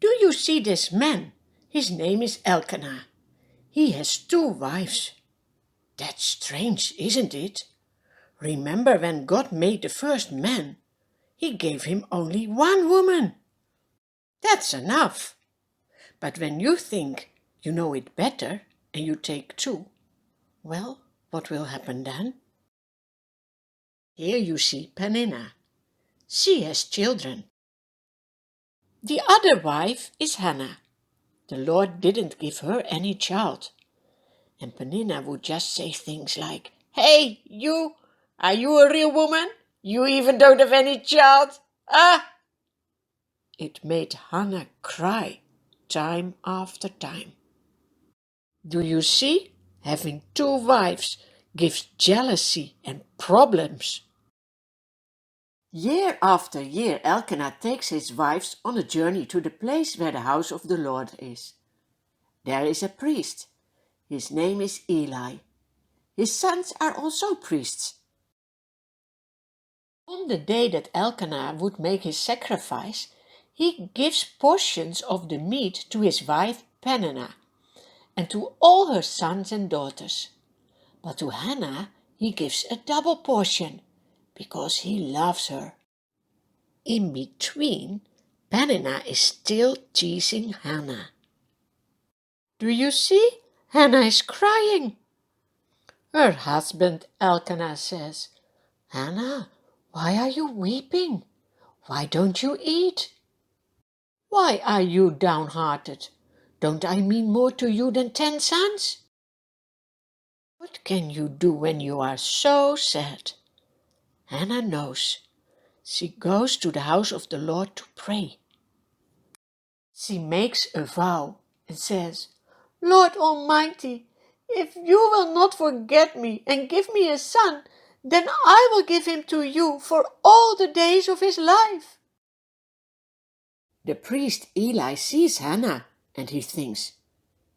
Do you see this man? His name is Elkanah. He has 2 wives. That's strange, isn't it? Remember when God made the first man? He gave him only 1 woman. That's enough. But when you think you know it better and you take 2, well, what will happen then? Here you see Peninnah. She has children. The other wife is Hannah. The Lord didn't give her any child. And Peninnah would just say things like, "Hey, you! Are you a real woman? You even don't have any child? Ah!" It made Hannah cry time after time. Do you see? Having 2 wives gives jealousy and problems. Year after year, Elkanah takes his wives on a journey to the place where the house of the Lord is. There is a priest. His name is Eli. His sons are also priests. On the day that Elkanah would make his sacrifice, he gives portions of the meat to his wife Peninnah and to all her sons and daughters. But to Hannah he gives a double portion because he loves her. In between, Peninnah is still teasing Hannah. Do you see? Hannah is crying. Her husband Elkanah says, "Hannah, why are you weeping? Why don't you eat? Why are you downhearted? Don't I mean more to you than 10 sons? What can you do when you are so sad?" Hannah knows. She goes to the house of the Lord to pray. She makes a vow and says, "Lord Almighty, if you will not forget me and give me a son, then I will give him to you for all the days of his life." The priest Eli sees Hannah and he thinks,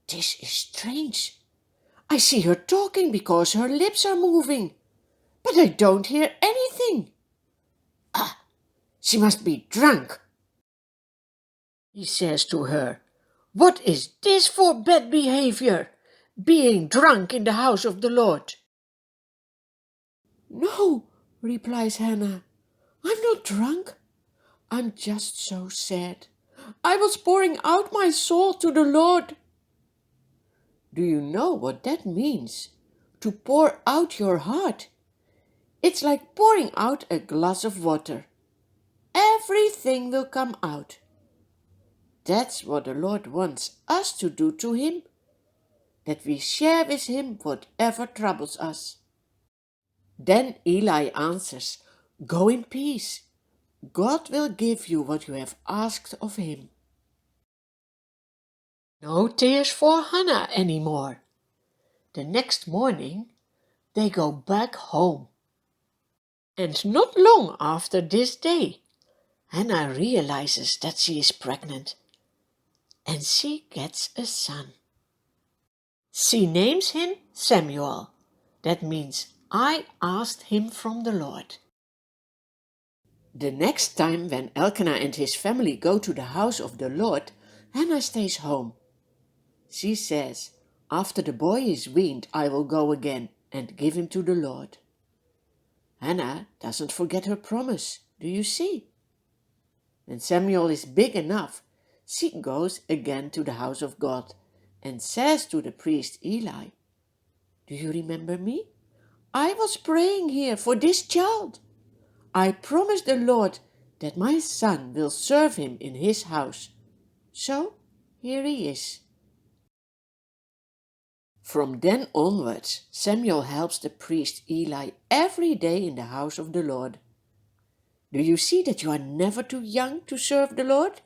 "This is strange. I see her talking because her lips are moving, but I don't hear anything. Ah, she must be drunk." He says to her, "What is this for bad behavior, being drunk in the house of the Lord?" "No," replies Hannah, "I'm not drunk. I'm just so sad. I was pouring out my soul to the Lord." Do you know what that means? To pour out your heart. It's like pouring out a glass of water. Everything will come out. That's what the Lord wants us to do to Him, that we share with Him whatever troubles us. Then Eli answers, "Go in peace. God will give you what you have asked of Him." No tears for Hannah anymore. The next morning they go back home. And not long after this day, Hannah realizes that she is pregnant, and she gets a son. She names him Samuel. That means, "I asked him from the Lord." The next time when Elkanah and his family go to the house of the Lord, Hannah stays home. She says, "After the boy is weaned, I will go again and give him to the Lord." Hannah doesn't forget her promise, do you see? When Samuel is big enough, she goes again to the house of God and says to the priest Eli, "Do you remember me? I was praying here for this child. I promised the Lord that my son will serve him in his house. So here he is." From then onwards, Samuel helps the priest Eli every day in the house of the Lord. Do you see that you are never too young to serve the Lord?